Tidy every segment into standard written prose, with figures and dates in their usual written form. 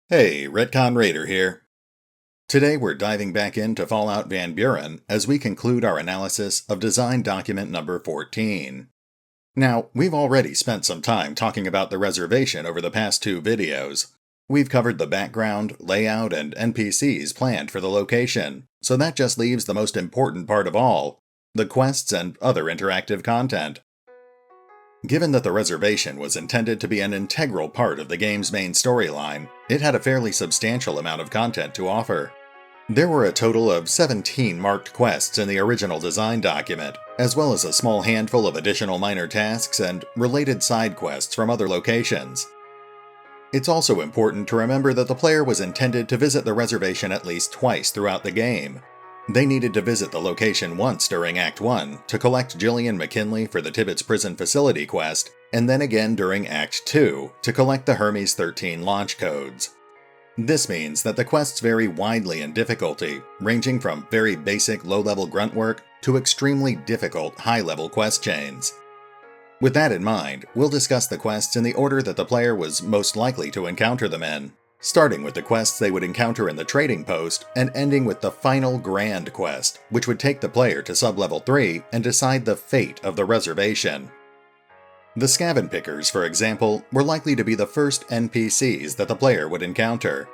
Hey, RetconRaider here. Today we're diving back into Fallout Van Buren as we conclude our analysis of design document number 14. Now, we've already spent some time talking about the reservation over the past two videos. We've covered the background, layout, and NPCs planned for the location, so that just leaves the most important part of all, the quests and other interactive content. Given that the reservation was intended to be an integral part of the game's main storyline, it had a fairly substantial amount of content to offer. There were a total of 17 marked quests in the original design document, as well as a small handful of additional minor tasks and related side quests from other locations. It's also important to remember that the player was intended to visit the reservation at least twice throughout the game. They needed to visit the location once during Act 1 to collect Gillian McKinley for the Tibbetts Prison Facility quest, and then again during Act 2 to collect the Hermes XIII launch codes. This means that the quests vary widely in difficulty, ranging from very basic low-level grunt work to extremely difficult high-level quest chains. With that in mind, we'll discuss the quests in the order that the player was most likely to encounter them in, starting with the quests they would encounter in the trading post and ending with the final grand quest, which would take the player to Sub-Level 3 and decide the fate of the reservation. The Scaven-Pickers, for example, were likely to be the first NPCs that the player would encounter.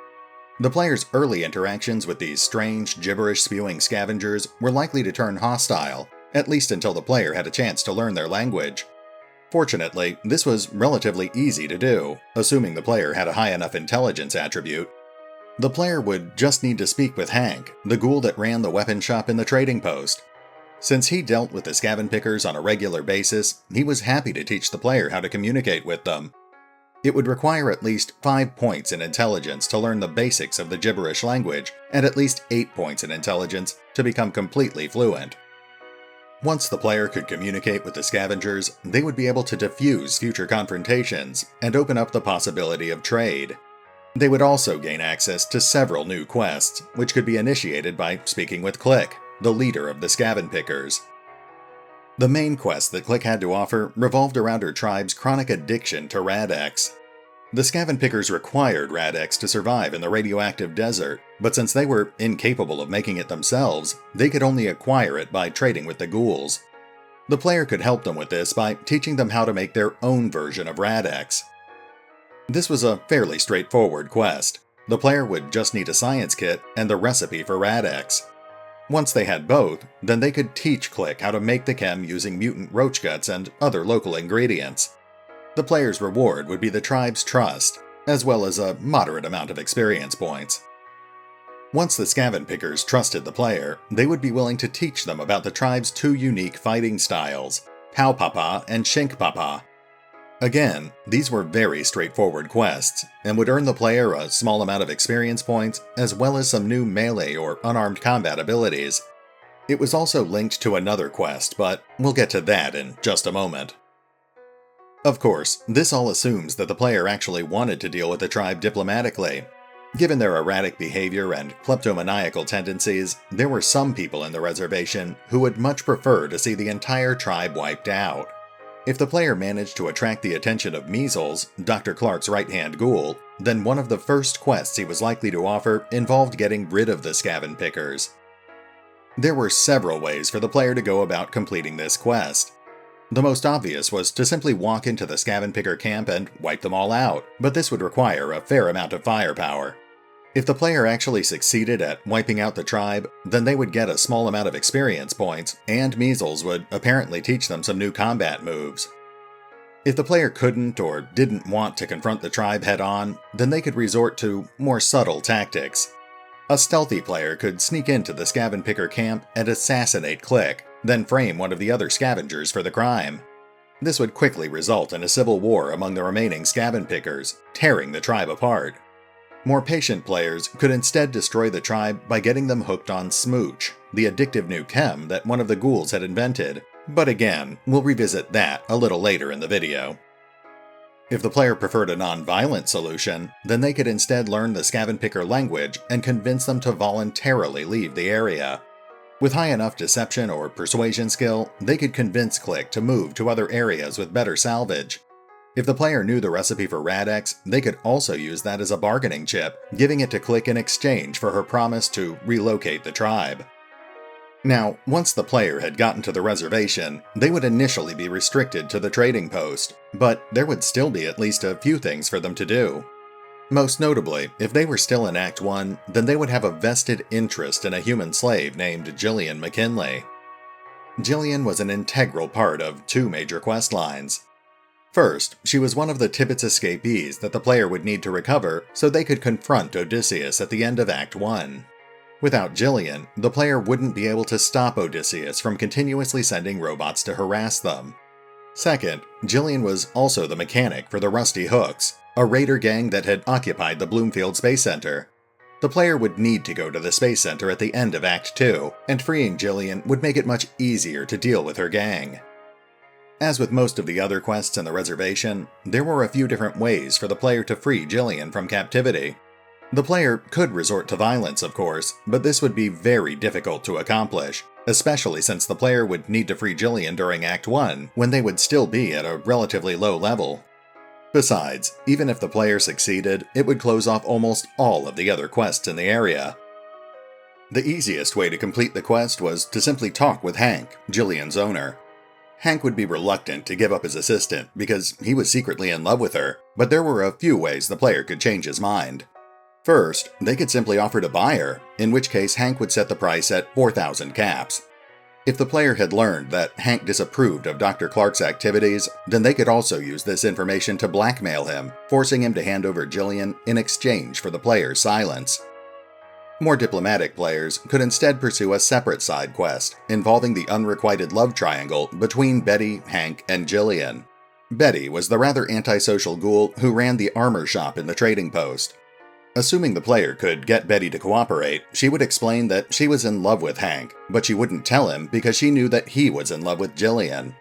The player's early interactions with these strange, gibberish-spewing scavengers were likely to turn hostile, at least until the player had a chance to learn their language. Fortunately, this was relatively easy to do, assuming the player had a high enough intelligence attribute. The player would just need to speak with Hank, the ghoul that ran the weapon shop in the trading post. Since he dealt with the Scaven-Pickers on a regular basis, he was happy to teach the player how to communicate with them. It would require at least 5 points in intelligence to learn the basics of the gibberish language, and at least 8 points in intelligence to become completely fluent. Once the player could communicate with the scavengers, they would be able to defuse future confrontations and open up the possibility of trade. They would also gain access to several new quests, which could be initiated by speaking with Click, the leader of the Scaven-Pickers. The main quest that Click had to offer revolved around her tribe's chronic addiction to Rad-X. The Scaven-Pickers required Rad-X to survive in the radioactive desert, but since they were incapable of making it themselves, they could only acquire it by trading with the ghouls. The player could help them with this by teaching them how to make their own version of Rad-X. This was a fairly straightforward quest. The player would just need a science kit and the recipe for Rad-X. Once they had both, then they could teach Click how to make the chem using mutant roach guts and other local ingredients. The player's reward would be the tribe's trust, as well as a moderate amount of experience points. Once the Scaven-Pickers trusted the player, they would be willing to teach them about the tribe's two unique fighting styles, Pow-Papa and Shink-Papa. Again, these were very straightforward quests, and would earn the player a small amount of experience points, as well as some new melee or unarmed combat abilities. It was also linked to another quest, but we'll get to that in just a moment. Of course, this all assumes that the player actually wanted to deal with the tribe diplomatically. Given their erratic behavior and kleptomaniacal tendencies, there were some people in the reservation who would much prefer to see the entire tribe wiped out. If the player managed to attract the attention of Measles, Dr. Clark's right-hand ghoul, then one of the first quests he was likely to offer involved getting rid of the Scaven-Pickers. There were several ways for the player to go about completing this quest. The most obvious was to simply walk into the Scaven-Picker camp and wipe them all out, but this would require a fair amount of firepower. If the player actually succeeded at wiping out the tribe, then they would get a small amount of experience points, and Measles would apparently teach them some new combat moves. If the player couldn't or didn't want to confront the tribe head-on, then they could resort to more subtle tactics. A stealthy player could sneak into the Scaven-Picker camp and assassinate Click, then frame one of the other scavengers for the crime. This would quickly result in a civil war among the remaining Scaven-Pickers, tearing the tribe apart. More patient players could instead destroy the tribe by getting them hooked on Smooch, the addictive new chem that one of the ghouls had invented, but again, we'll revisit that a little later in the video. If the player preferred a non-violent solution, then they could instead learn the Scaven-Picker language and convince them to voluntarily leave the area. With high enough deception or persuasion skill, they could convince Click to move to other areas with better salvage. If the player knew the recipe for Rad-X, they could also use that as a bargaining chip, giving it to Click in exchange for her promise to relocate the tribe. Now, once the player had gotten to the reservation, they would initially be restricted to the trading post, but there would still be at least a few things for them to do. Most notably, if they were still in Act 1, then they would have a vested interest in a human slave named Gillian McKinley. Gillian was an integral part of two major quest lines. First, she was one of the Tibbetts escapees that the player would need to recover so they could confront Odysseus at the end of Act 1. Without Gillian, the player wouldn't be able to stop Odysseus from continuously sending robots to harass them. Second, Gillian was also the mechanic for the Rusty Hooks, a raider gang that had occupied the Bloomfield Space Center. The player would need to go to the Space Center at the end of Act 2, and freeing Gillian would make it much easier to deal with her gang. As with most of the other quests in the reservation, there were a few different ways for the player to free Gillian from captivity. The player could resort to violence, of course, but this would be very difficult to accomplish, especially since the player would need to free Gillian during Act 1, when they would still be at a relatively low level. Besides, even if the player succeeded, it would close off almost all of the other quests in the area. The easiest way to complete the quest was to simply talk with Hank, Gillian's owner. Hank would be reluctant to give up his assistant because he was secretly in love with her, but there were a few ways the player could change his mind. First, they could simply offer to buy her, in which case Hank would set the price at 4,000 caps. If the player had learned that Hank disapproved of Dr. Clark's activities, then they could also use this information to blackmail him, forcing him to hand over Gillian in exchange for the player's silence. More diplomatic players could instead pursue a separate side quest, involving the unrequited love triangle between Betty, Hank, and Gillian. Betty was the rather antisocial ghoul who ran the armor shop in the trading post. Assuming the player could get Betty to cooperate, she would explain that she was in love with Hank, but she wouldn't tell him because she knew that he was in love with Gillian.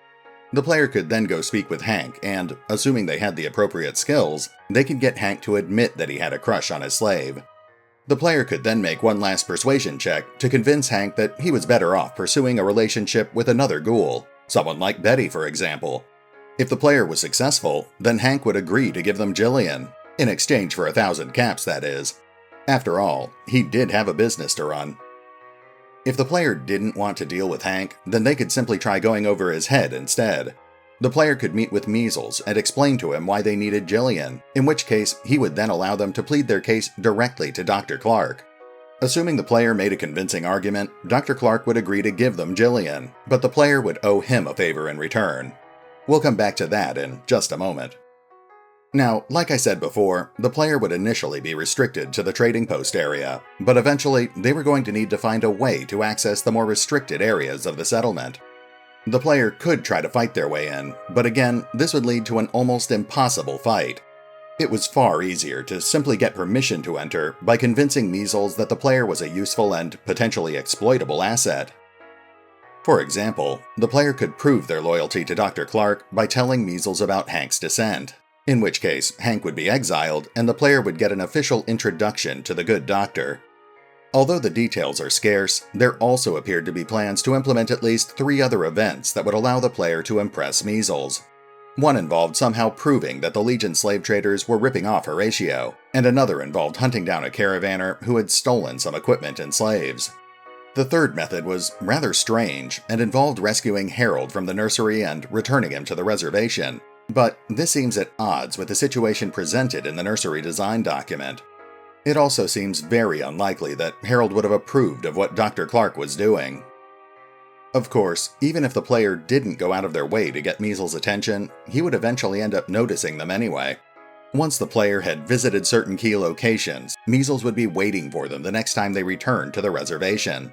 The player could then go speak with Hank and, assuming they had the appropriate skills, they could get Hank to admit that he had a crush on his slave. The player could then make one last persuasion check to convince Hank that he was better off pursuing a relationship with another ghoul, someone like Betty, for example. If the player was successful, then Hank would agree to give them Gillian. In exchange for 1,000 caps, that is. After all, he did have a business to run. If the player didn't want to deal with Hank, then they could simply try going over his head instead. The player could meet with Measles and explain to him why they needed Gillian, in which case he would then allow them to plead their case directly to Dr. Clark. Assuming the player made a convincing argument, Dr. Clark would agree to give them Gillian, but the player would owe him a favor in return. We'll come back to that in just a moment. Now, like I said before, the player would initially be restricted to the trading post area, but eventually they were going to need to find a way to access the more restricted areas of the settlement. The player could try to fight their way in, but again, this would lead to an almost impossible fight. It was far easier to simply get permission to enter by convincing Measles that the player was a useful and potentially exploitable asset. For example, the player could prove their loyalty to Dr. Clark by telling Measles about Hank's descent. In which case, Hank would be exiled, and the player would get an official introduction to the good doctor. Although the details are scarce, there also appeared to be plans to implement at least 3 other events that would allow the player to impress Measles. One involved somehow proving that the Legion slave traders were ripping off Horatio, and another involved hunting down a caravaner who had stolen some equipment and slaves. The third method was rather strange, and involved rescuing Harold from the nursery and returning him to the reservation. But this seems at odds with the situation presented in the nursery design document. It also seems very unlikely that Harold would have approved of what Dr. Clark was doing. Of course, even if the player didn't go out of their way to get Measles' attention, he would eventually end up noticing them anyway. Once the player had visited certain key locations, Measles would be waiting for them the next time they returned to the reservation.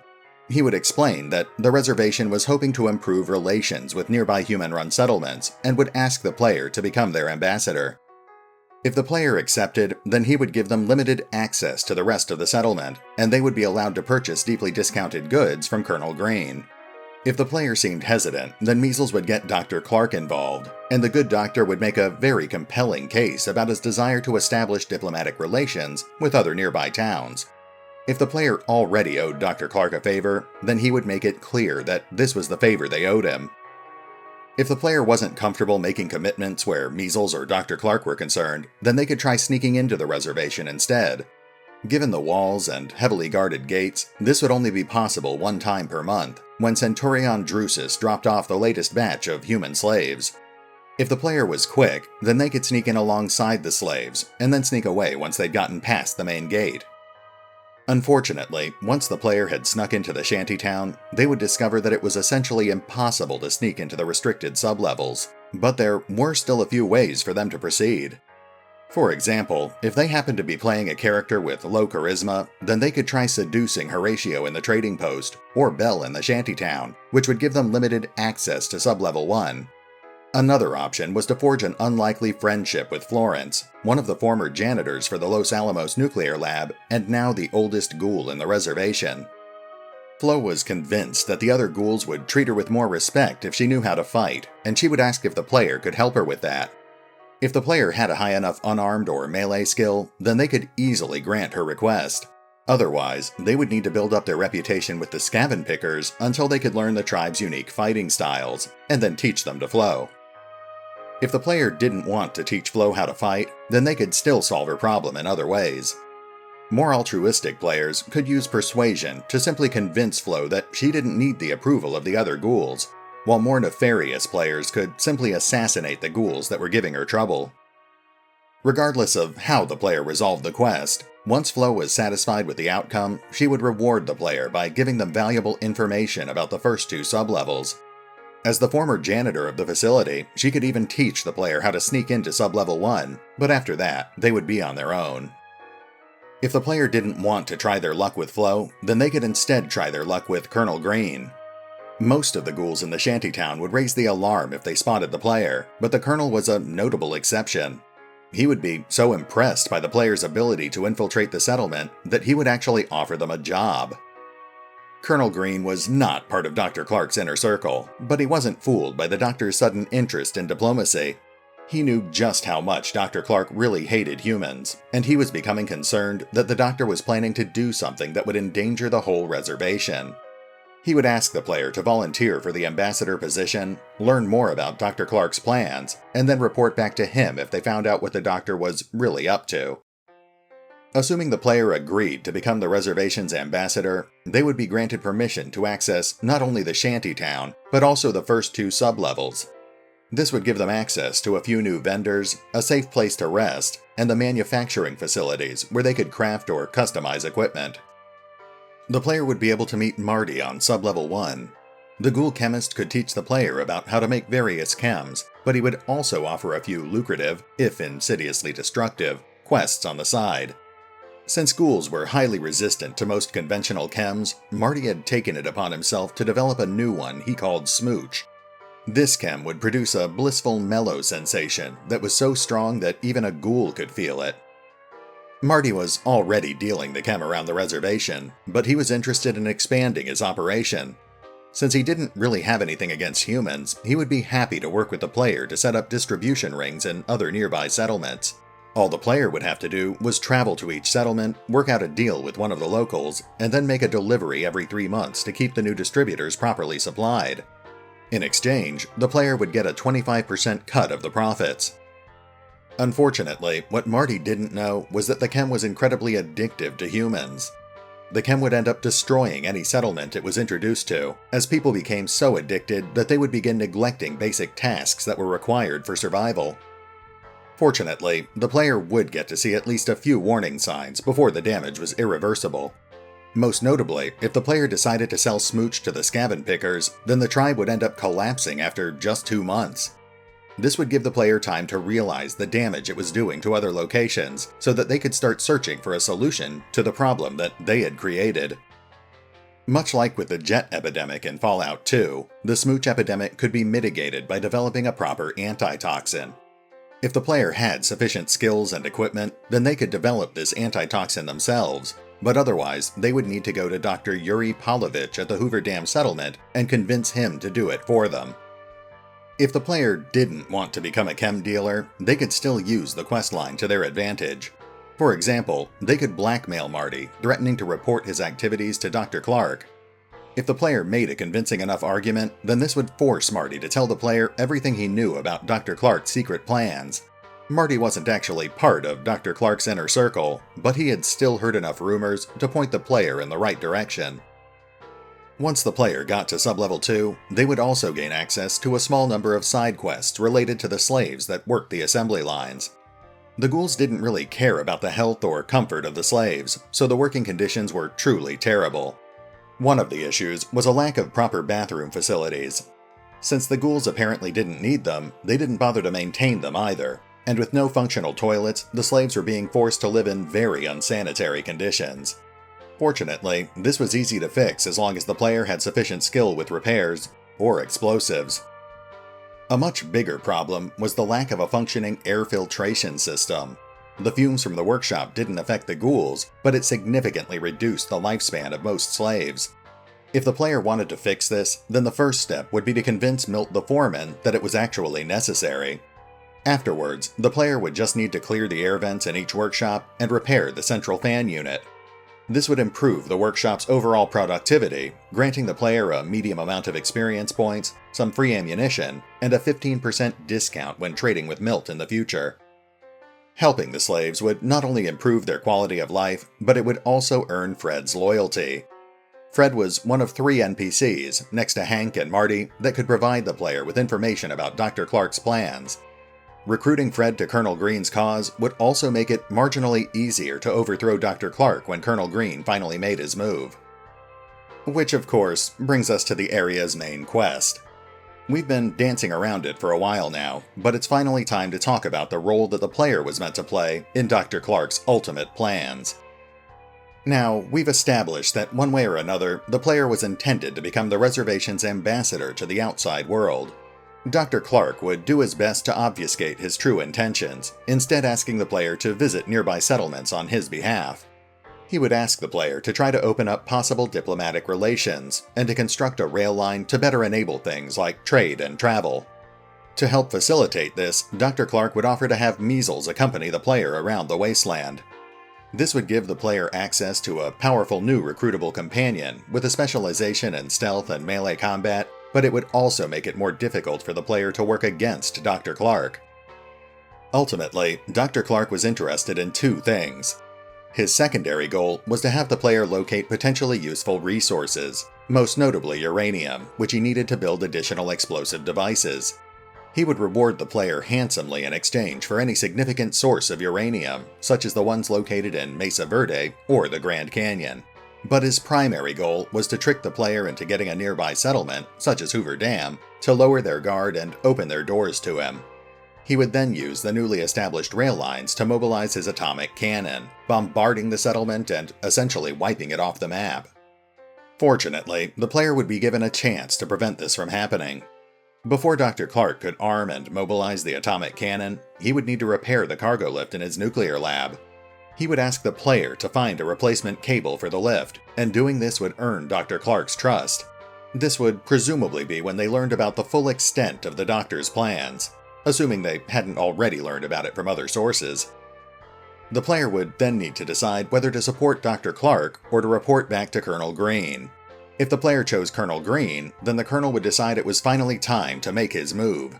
He would explain that the reservation was hoping to improve relations with nearby human-run settlements and would ask the player to become their ambassador. If the player accepted, then he would give them limited access to the rest of the settlement, and they would be allowed to purchase deeply discounted goods from Colonel Green. If the player seemed hesitant, then Measles would get Dr. Clark involved, and the good doctor would make a very compelling case about his desire to establish diplomatic relations with other nearby towns. If the player already owed Dr. Clark a favor, then he would make it clear that this was the favor they owed him. If the player wasn't comfortable making commitments where measles or Dr. Clark were concerned, then they could try sneaking into the reservation instead. Given the walls and heavily guarded gates, this would only be possible one time per month, when Centurion Drusus dropped off the latest batch of human slaves. If the player was quick, then they could sneak in alongside the slaves, and then sneak away once they'd gotten past the main gate. Unfortunately, once the player had snuck into the shantytown, they would discover that it was essentially impossible to sneak into the restricted sublevels, but there were still a few ways for them to proceed. For example, if they happened to be playing a character with low charisma, then they could try seducing Horatio in the trading post, or Belle in the shantytown, which would give them limited access to sublevel 1. Another option was to forge an unlikely friendship with Florence, one of the former janitors for the Los Alamos nuclear lab and now the oldest ghoul in the reservation. Flo was convinced that the other ghouls would treat her with more respect if she knew how to fight, and she would ask if the player could help her with that. If the player had a high enough unarmed or melee skill, then they could easily grant her request. Otherwise, they would need to build up their reputation with the Scaven-Pickers until they could learn the tribe's unique fighting styles, and then teach them to Flo. If the player didn't want to teach Flo how to fight, then they could still solve her problem in other ways. More altruistic players could use persuasion to simply convince Flo that she didn't need the approval of the other ghouls, while more nefarious players could simply assassinate the ghouls that were giving her trouble. Regardless of how the player resolved the quest, once Flo was satisfied with the outcome, she would reward the player by giving them valuable information about the first 2 sublevels. As the former janitor of the facility, she could even teach the player how to sneak into sublevel 1, but after that, they would be on their own. If the player didn't want to try their luck with Flo, then they could instead try their luck with Colonel Green. Most of the ghouls in the shantytown would raise the alarm if they spotted the player, but the Colonel was a notable exception. He would be so impressed by the player's ability to infiltrate the settlement that he would actually offer them a job. Colonel Green was not part of Dr. Clark's inner circle, but he wasn't fooled by the doctor's sudden interest in diplomacy. He knew just how much Dr. Clark really hated humans, and he was becoming concerned that the doctor was planning to do something that would endanger the whole reservation. He would ask the player to volunteer for the ambassador position, learn more about Dr. Clark's plans, and then report back to him if they found out what the doctor was really up to. Assuming the player agreed to become the reservation's ambassador, they would be granted permission to access not only the shantytown, but also the first 2 sublevels. This would give them access to a few new vendors, a safe place to rest, and the manufacturing facilities where they could craft or customize equipment. The player would be able to meet Marty on sublevel 1. The ghoul chemist could teach the player about how to make various chems, but he would also offer a few lucrative, if insidiously destructive, quests on the side. Since ghouls were highly resistant to most conventional chems, Marty had taken it upon himself to develop a new one he called Smooch. This chem would produce a blissful mellow sensation that was so strong that even a ghoul could feel it. Marty was already dealing the chem around the reservation, but he was interested in expanding his operation. Since he didn't really have anything against humans, he would be happy to work with the player to set up distribution rings in other nearby settlements. All the player would have to do was travel to each settlement, work out a deal with one of the locals, and then make a delivery every 3 months to keep the new distributors properly supplied. In exchange, the player would get a 25% cut of the profits. Unfortunately, what Marty didn't know was that the chem was incredibly addictive to humans. The chem would end up destroying any settlement it was introduced to, as people became so addicted that they would begin neglecting basic tasks that were required for survival. Fortunately, the player would get to see at least a few warning signs before the damage was irreversible. Most notably, if the player decided to sell Smooch to the Scaven-Pickers, then the tribe would end up collapsing after just 2 months. This would give the player time to realize the damage it was doing to other locations, so that they could start searching for a solution to the problem that they had created. Much like with the jet epidemic in Fallout 2, the Smooch epidemic could be mitigated by developing a proper antitoxin. If the player had sufficient skills and equipment, then they could develop this antitoxin themselves, but otherwise they would need to go to Dr. Yuri Pavlovich at the Hoover Dam settlement and convince him to do it for them. If the player didn't want to become a chem dealer, they could still use the questline to their advantage. For example, they could blackmail Marty, threatening to report his activities to Dr. Clark. If the player made a convincing enough argument, then this would force Marty to tell the player everything he knew about Dr. Clark's secret plans. Marty wasn't actually part of Dr. Clark's inner circle, but he had still heard enough rumors to point the player in the right direction. Once the player got to Sub-Level 2, they would also gain access to a small number of side quests related to the slaves that worked the assembly lines. The ghouls didn't really care about the health or comfort of the slaves, so the working conditions were truly terrible. One of the issues was a lack of proper bathroom facilities. Since the ghouls apparently didn't need them, they didn't bother to maintain them either, and with no functional toilets, the slaves were being forced to live in very unsanitary conditions. Fortunately, this was easy to fix as long as the player had sufficient skill with repairs or explosives. A much bigger problem was the lack of a functioning air filtration system. The fumes from the workshop didn't affect the ghouls, but it significantly reduced the lifespan of most slaves. If the player wanted to fix this, then the first step would be to convince Milt the foreman that it was actually necessary. Afterwards, the player would just need to clear the air vents in each workshop and repair the central fan unit. This would improve the workshop's overall productivity, granting the player a medium amount of experience points, some free ammunition, and a 15% discount when trading with Milt in the future. Helping the slaves would not only improve their quality of life, but it would also earn Fred's loyalty. Fred was one of 3 NPCs, next to Hank and Marty, that could provide the player with information about Dr. Clark's plans. Recruiting Fred to Colonel Green's cause would also make it marginally easier to overthrow Dr. Clark when Colonel Green finally made his move. Which, of course, brings us to the area's main quest. We've been dancing around it for a while now, but it's finally time to talk about the role that the player was meant to play in Dr. Clark's ultimate plans. Now, we've established that one way or another, the player was intended to become the reservation's ambassador to the outside world. Dr. Clark would do his best to obfuscate his true intentions, instead asking the player to visit nearby settlements on his behalf. He would ask the player to try to open up possible diplomatic relations, and to construct a rail line to better enable things like trade and travel. To help facilitate this, Dr. Clark would offer to have Measles accompany the player around the wasteland. This would give the player access to a powerful new recruitable companion with a specialization in stealth and melee combat, but it would also make it more difficult for the player to work against Dr. Clark. Ultimately, Dr. Clark was interested in 2 things. His secondary goal was to have the player locate potentially useful resources, most notably uranium, which he needed to build additional explosive devices. He would reward the player handsomely in exchange for any significant source of uranium, such as the ones located in Mesa Verde or the Grand Canyon. But his primary goal was to trick the player into getting a nearby settlement, such as Hoover Dam, to lower their guard and open their doors to him. He would then use the newly established rail lines to mobilize his atomic cannon, bombarding the settlement and essentially wiping it off the map. Fortunately, the player would be given a chance to prevent this from happening. Before Dr. Clark could arm and mobilize the atomic cannon, he would need to repair the cargo lift in his nuclear lab. He would ask the player to find a replacement cable for the lift, and doing this would earn Dr. Clark's trust. This would presumably be when they learned about the full extent of the Doctor's plans, assuming they hadn't already learned about it from other sources. The player would then need to decide whether to support Dr. Clark or to report back to Colonel Green. If the player chose Colonel Green, then the Colonel would decide it was finally time to make his move.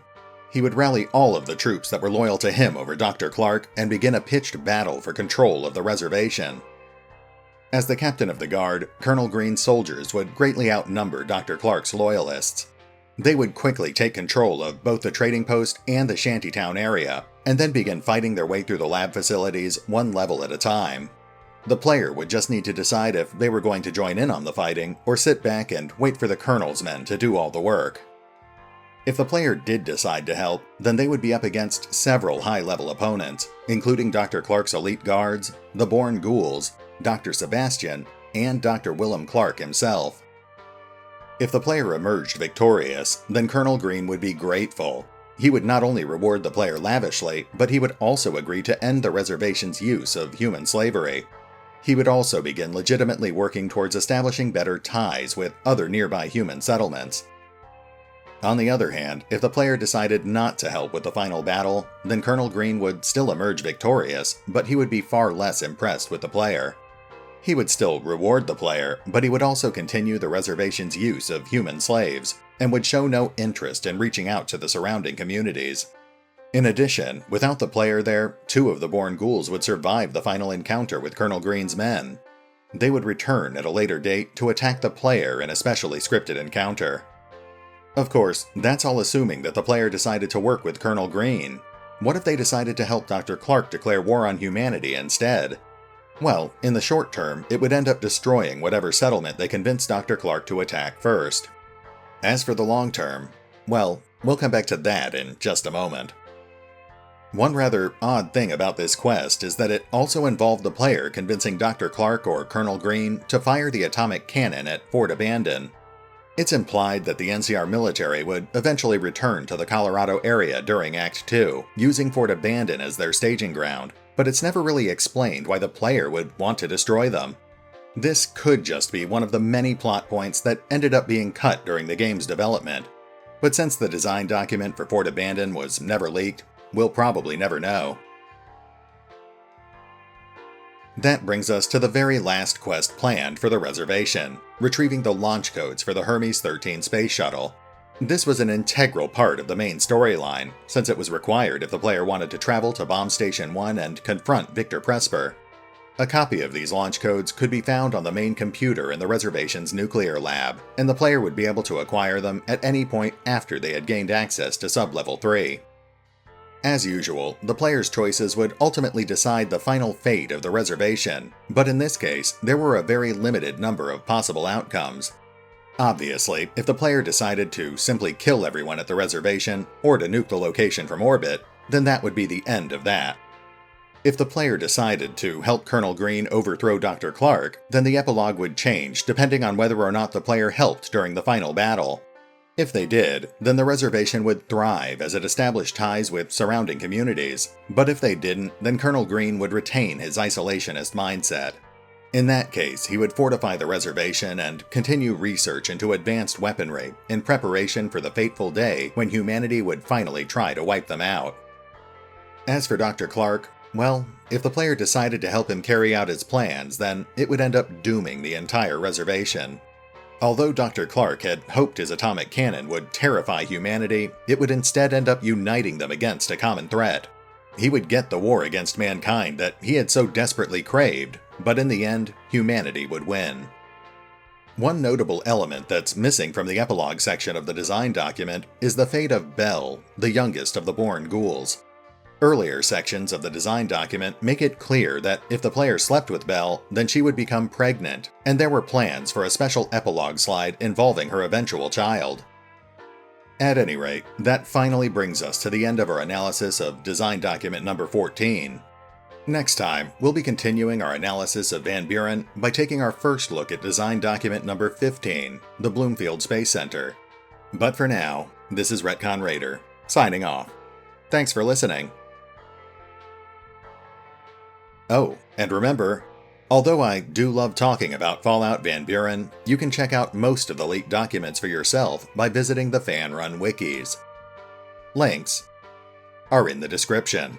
He would rally all of the troops that were loyal to him over Dr. Clark and begin a pitched battle for control of the reservation. As the captain of the guard, Colonel Green's soldiers would greatly outnumber Dr. Clark's loyalists. They would quickly take control of both the trading post and the Shantytown area, and then begin fighting their way through the lab facilities one level at a time. The player would just need to decide if they were going to join in on the fighting or sit back and wait for the Colonel's men to do all the work. If the player did decide to help, then they would be up against several high-level opponents, including Dr. Clark's elite guards, the Born Ghouls, Dr. Sebastian, and Dr. Willem Clark himself. If the player emerged victorious, then Colonel Green would be grateful. He would not only reward the player lavishly, but he would also agree to end the reservation's use of human slavery. He would also begin legitimately working towards establishing better ties with other nearby human settlements. On the other hand, if the player decided not to help with the final battle, then Colonel Green would still emerge victorious, but he would be far less impressed with the player. He would still reward the player, but he would also continue the reservation's use of human slaves, and would show no interest in reaching out to the surrounding communities. In addition, without the player there, 2 of the born ghouls would survive the final encounter with Colonel Green's men. They would return at a later date to attack the player in a specially scripted encounter. Of course, that's all assuming that the player decided to work with Colonel Green. What if they decided to help Dr. Clark declare war on humanity instead? Well, in the short term, it would end up destroying whatever settlement they convinced Dr. Clark to attack first. As for the long term, well, we'll come back to that in just a moment. One rather odd thing about this quest is that it also involved the player convincing Dr. Clark or Colonel Green to fire the atomic cannon at Fort Abandon. It's implied that the NCR military would eventually return to the Colorado area during Act 2, using Fort Abandon as their staging ground, but it's never really explained why the player would want to destroy them. This could just be one of the many plot points that ended up being cut during the game's development. But since the design document for Fort Abandon was never leaked, we'll probably never know. That brings us to the very last quest planned for the reservation, retrieving the launch codes for the Hermes XIII space shuttle. This was an integral part of the main storyline, since it was required if the player wanted to travel to Bomb Station 1 and confront Victor Presper. A copy of these launch codes could be found on the main computer in the reservation's nuclear lab, and the player would be able to acquire them at any point after they had gained access to Sub-Level 3. As usual, the player's choices would ultimately decide the final fate of the reservation, but in this case, there were a very limited number of possible outcomes. Obviously, if the player decided to simply kill everyone at the reservation, or to nuke the location from orbit, then that would be the end of that. If the player decided to help Colonel Green overthrow Dr. Clark, then the epilogue would change depending on whether or not the player helped during the final battle. If they did, then the reservation would thrive as it established ties with surrounding communities, but if they didn't, then Colonel Green would retain his isolationist mindset. In that case, he would fortify the reservation and continue research into advanced weaponry in preparation for the fateful day when humanity would finally try to wipe them out. As for Dr. Clark, well, if the player decided to help him carry out his plans, then it would end up dooming the entire reservation. Although Dr. Clark had hoped his atomic cannon would terrify humanity, it would instead end up uniting them against a common threat. He would get the war against mankind that he had so desperately craved, but in the end, humanity would win. One notable element that's missing from the epilogue section of the design document is the fate of Belle, the youngest of the born ghouls. Earlier sections of the design document make it clear that if the player slept with Belle, then she would become pregnant, and there were plans for a special epilogue slide involving her eventual child. At any rate, that finally brings us to the end of our analysis of design document number 14. Next time, we'll be continuing our analysis of Van Buren by taking our first look at design document number 15, the Bloomfield Space Center. But for now, this is RetconRaider, signing off. Thanks for listening. Oh, and remember, although I do love talking about Fallout Van Buren, you can check out most of the leaked documents for yourself by visiting the fan-run wikis. Links are in the description.